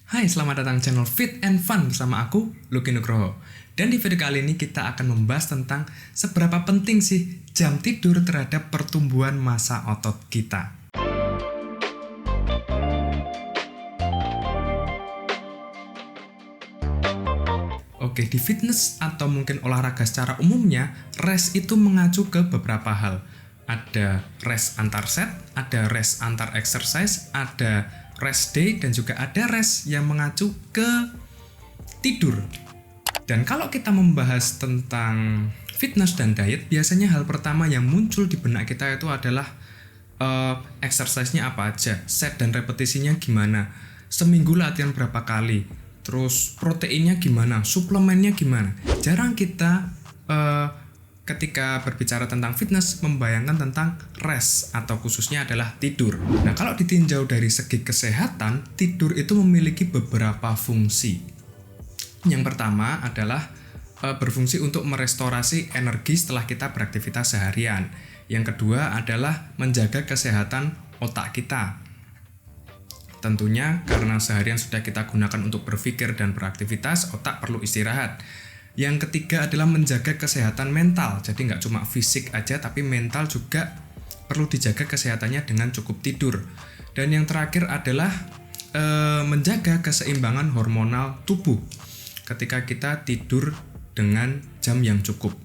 Hai, selamat datang channel Fit and Fun bersama aku, Lucky Nugroho. Dan di video kali ini kita akan membahas tentang seberapa penting sih jam tidur terhadap pertumbuhan massa otot kita. Oke, di fitness atau mungkin olahraga secara umumnya, rest itu mengacu ke beberapa hal. Ada rest antar set, ada rest antar exercise, ada rest day, dan juga ada rest yang mengacu ke tidur. Dan kalau kita membahas tentang fitness dan diet, biasanya hal pertama yang muncul di benak kita itu adalah exercise-nya apa aja, set dan repetisinya gimana, seminggu latihan berapa kali, terus proteinnya gimana, suplemennya gimana. Jarang kita ketika berbicara tentang fitness membayangkan tentang rest atau khususnya adalah tidur. Nah, kalau ditinjau dari segi kesehatan, tidur itu memiliki beberapa fungsi. Yang pertama adalah berfungsi untuk merestorasi energi setelah kita beraktivitas seharian. Yang kedua adalah menjaga kesehatan otak kita. Tentunya karena seharian sudah kita gunakan untuk berpikir dan beraktivitas, otak perlu istirahat. Yang ketiga adalah menjaga kesehatan mental. Jadi nggak cuma fisik aja, tapi mental juga perlu dijaga kesehatannya dengan cukup tidur. Dan yang terakhir adalah menjaga keseimbangan hormonal tubuh ketika kita tidur dengan jam yang cukup.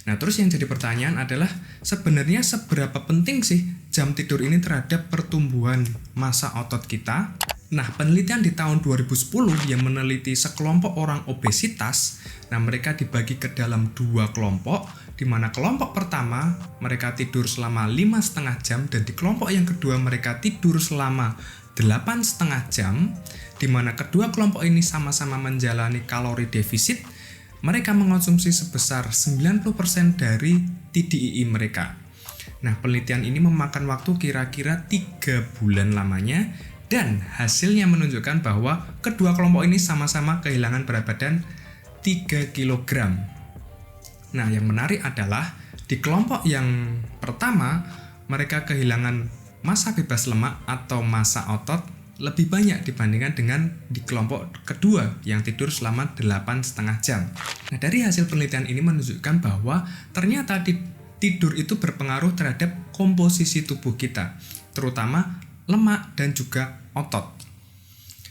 Nah, terus yang jadi pertanyaan adalah sebenarnya seberapa penting sih jam tidur ini terhadap pertumbuhan massa otot kita? Nah, penelitian di tahun 2010 yang meneliti sekelompok orang obesitas, nah mereka dibagi ke dalam dua kelompok, di mana kelompok pertama mereka tidur selama 5,5 jam, dan di kelompok yang kedua mereka tidur selama 8,5 jam, di mana kedua kelompok ini sama-sama menjalani kalori defisit. Mereka mengonsumsi sebesar 90% dari TDII mereka. Nah, penelitian ini memakan waktu kira-kira 3 bulan lamanya, dan hasilnya menunjukkan bahwa kedua kelompok ini sama-sama kehilangan berat badan 3 kg. Nah, yang menarik adalah di kelompok yang pertama, mereka kehilangan massa bebas lemak atau massa otot lebih banyak dibandingkan dengan di kelompok kedua yang tidur selama 8,5 jam. Nah, dari hasil penelitian ini menunjukkan bahwa ternyata tidur itu berpengaruh terhadap komposisi tubuh kita, terutama lemak dan juga otot.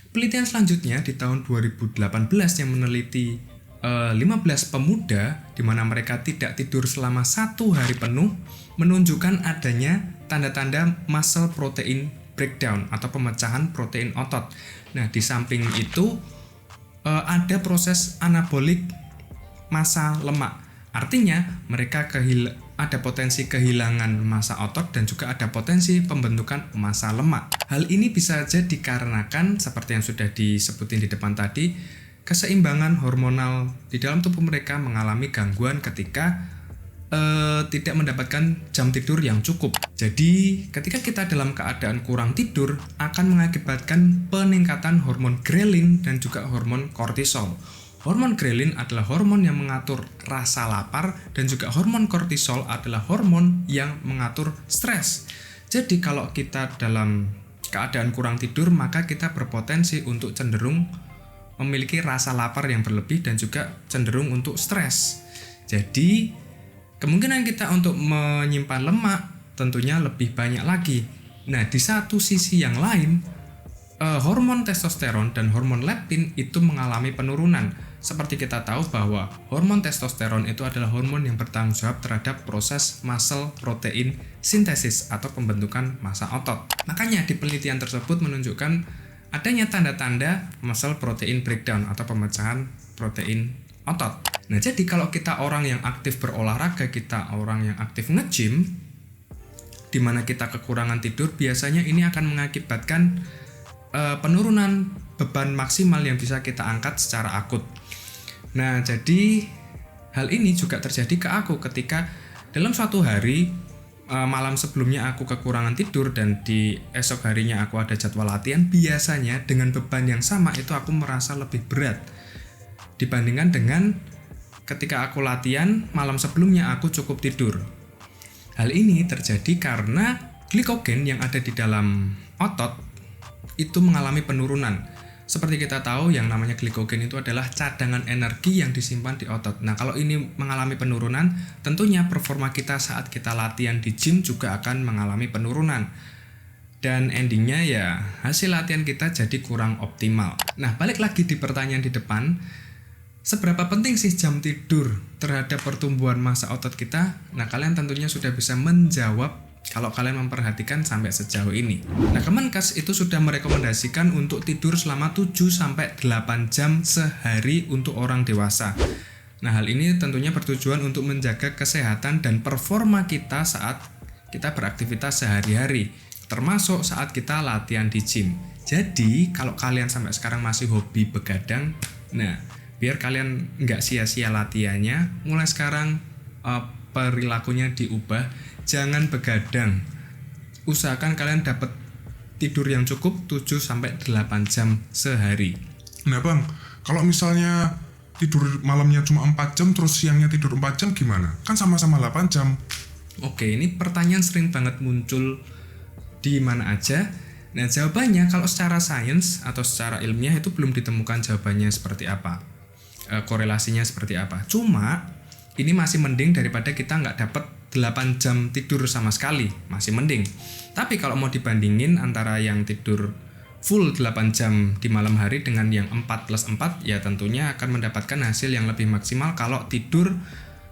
Penelitian selanjutnya di tahun 2018 yang meneliti 15 pemuda di mana mereka tidak tidur selama 1 hari penuh menunjukkan adanya tanda-tanda muscle protein breakdown atau pemecahan protein otot. Nah, di samping itu ada proses anabolik massa lemak. Artinya mereka ada potensi kehilangan massa otot dan juga ada potensi pembentukan massa lemak. Hal ini bisa saja dikarenakan seperti yang sudah disebutin di depan tadi, keseimbangan hormonal di dalam tubuh mereka mengalami gangguan ketika tidak mendapatkan jam tidur yang cukup. Jadi ketika kita dalam keadaan kurang tidur akan mengakibatkan peningkatan hormon grelin dan juga hormon kortisol. Hormon grelin adalah hormon yang mengatur rasa lapar, dan juga hormon kortisol adalah hormon yang mengatur stres. Jadi kalau kita dalam keadaan kurang tidur, maka kita berpotensi untuk cenderung memiliki rasa lapar yang berlebih dan juga cenderung untuk stres. Jadi kemungkinan kita untuk menyimpan lemak tentunya lebih banyak lagi. Nah, di satu sisi yang lain, hormon testosteron dan hormon leptin itu mengalami penurunan. Seperti kita tahu bahwa hormon testosteron itu adalah hormon yang bertanggung jawab terhadap proses muscle protein sintesis atau pembentukan massa otot. Makanya di penelitian tersebut menunjukkan adanya tanda-tanda muscle protein breakdown atau pemecahan protein otot. Nah, jadi kalau kita orang yang aktif berolahraga, kita orang yang aktif nge-gym, di mana kita kekurangan tidur, biasanya ini akan mengakibatkan penurunan beban maksimal yang bisa kita angkat secara akut. Nah, jadi hal ini juga terjadi ke aku ketika dalam suatu hari malam sebelumnya aku kekurangan tidur dan di esok harinya aku ada jadwal latihan. Biasanya dengan beban yang sama itu aku merasa lebih berat dibandingkan dengan ketika aku latihan malam sebelumnya aku cukup tidur. Hal ini terjadi karena glikogen yang ada di dalam otot itu mengalami penurunan. Seperti kita tahu, yang namanya glikogen itu adalah cadangan energi yang disimpan di otot. Nah, kalau ini mengalami penurunan, tentunya performa kita saat kita latihan di gym juga akan mengalami penurunan. Dan endingnya ya, hasil latihan kita jadi kurang optimal. Nah, balik lagi di pertanyaan di depan, seberapa penting sih jam tidur terhadap pertumbuhan massa otot kita? Nah, kalian tentunya sudah bisa menjawab kalau kalian memperhatikan sampai sejauh ini. Nah, Kemenkes itu sudah merekomendasikan untuk tidur selama 7-8 jam sehari untuk orang dewasa. Nah, hal ini tentunya bertujuan untuk menjaga kesehatan dan performa kita saat kita beraktivitas sehari-hari, termasuk saat kita latihan di gym. Jadi, kalau kalian sampai sekarang masih hobi begadang, nah, biar kalian nggak sia-sia latihannya, mulai sekarang perilakunya diubah. Jangan begadang. Usahakan kalian dapat tidur yang cukup 7-8 jam sehari. Nah bang, kalau misalnya tidur malamnya cuma 4 jam terus siangnya tidur 4 jam gimana? Kan sama-sama 8 jam. Oke, ini pertanyaan sering banget muncul di mana aja. Nah, jawabannya kalau secara sains atau secara ilmiah itu belum ditemukan jawabannya seperti apa, korelasinya seperti apa. Cuma ini masih mending daripada kita nggak dapat 8 jam tidur sama sekali, masih mending. Tapi kalau mau dibandingin antara yang tidur full 8 jam di malam hari dengan yang 4+4, ya tentunya akan mendapatkan hasil yang lebih maksimal kalau tidur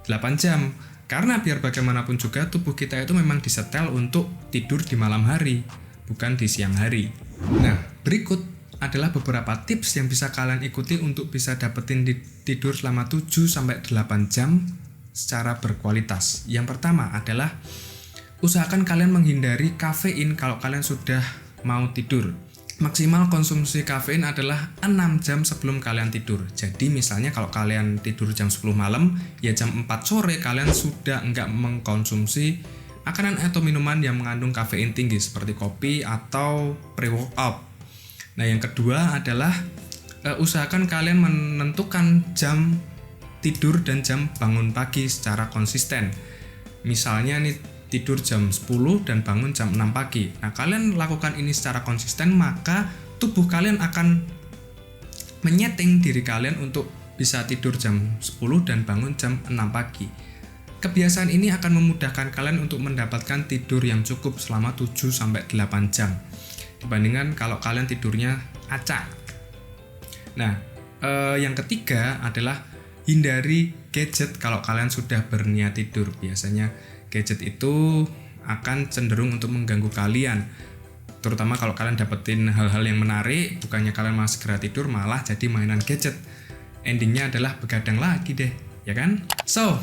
8 jam. Karena biar bagaimanapun juga tubuh kita itu memang disetel untuk tidur di malam hari, bukan di siang hari. Nah, berikut adalah beberapa tips yang bisa kalian ikuti untuk bisa dapetin tidur selama 7-8 jam secara berkualitas. Yang pertama adalah usahakan kalian menghindari kafein kalau kalian sudah mau tidur. Maksimal konsumsi kafein adalah 6 jam sebelum kalian tidur. Jadi misalnya kalau kalian tidur jam 10 malam, ya jam 4 sore kalian sudah enggak mengkonsumsi makanan atau minuman yang mengandung kafein tinggi seperti kopi atau pre-workout. Nah, yang kedua adalah usahakan kalian menentukan jam tidur dan jam bangun pagi secara konsisten. Misalnya nih tidur jam 10 dan bangun jam 6 pagi. Nah, kalian lakukan ini secara konsisten, maka tubuh kalian akan menyeting diri kalian untuk bisa tidur jam 10 dan bangun jam 6 pagi. Kebiasaan ini akan memudahkan kalian untuk mendapatkan tidur yang cukup selama 7-8 jam. Dibandingkan kalau kalian tidurnya acak. Nah, yang ketiga adalah hindari gadget kalau kalian sudah berniat tidur. Biasanya gadget itu akan cenderung untuk mengganggu kalian. Terutama kalau kalian dapetin hal-hal yang menarik, bukannya kalian malah segera tidur, malah jadi mainan gadget. Endingnya adalah begadang lagi deh, ya kan? So,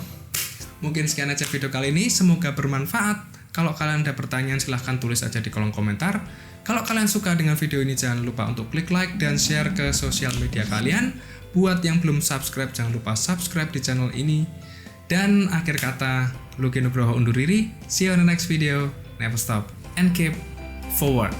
mungkin sekian aja video kali ini. Semoga bermanfaat. Kalau kalian ada pertanyaan silahkan tulis aja di kolom komentar. Kalau kalian suka dengan video ini jangan lupa untuk klik like dan share ke sosial media kalian. Buat yang belum subscribe, jangan lupa subscribe di channel ini. Dan akhir kata, Lucky Nugroho undur diri. See you on the next video. Never stop and keep forward.